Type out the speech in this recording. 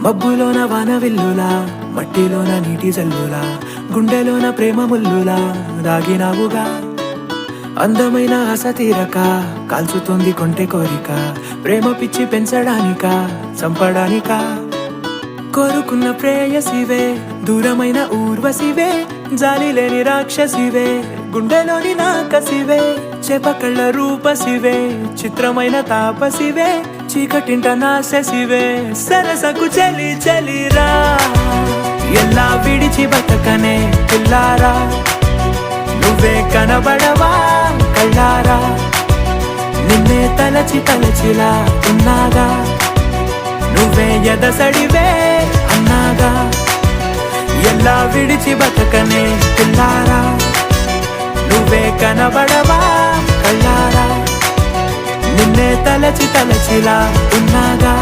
మబ్బులోన వాన విల్లులా, మట్టిలోన నీటి జల్లులా, గుండెలోన ప్రేమ ముల్లులా దాగినావుగా. అందమైన ఆశ తీరక కాల్చుతుంది కొంటె కోరిక, ప్రేమ పిచ్చి పెంచడానిక చంపడానిక. కోరుకున్న ప్రేయసివే, దూరమైన ఊర్వశివే, జాలి లేని రాక్షసివే, గుండెలోని నాకసివే, చేపకళ్ళ రూపసివే, చిత్రమైన తాపసివే, చీకటింట నాశసివే, సరసకు చలి చలిరా. ఎలా విడిచి బతకనే పిల్లారా, నువ్వే కనబడవా కళ్ళారా, నిన్నే తలచి తలచిలా ఉన్నాగా, నువ్వే ఎదసడివే అన్నాగా. ఎలా విడిచి బతకనే పిల్లారా, నువ్వే కనబడవా కళ్ళారా, నిన్నే తలచి తలచిలా ఉన్నాగా.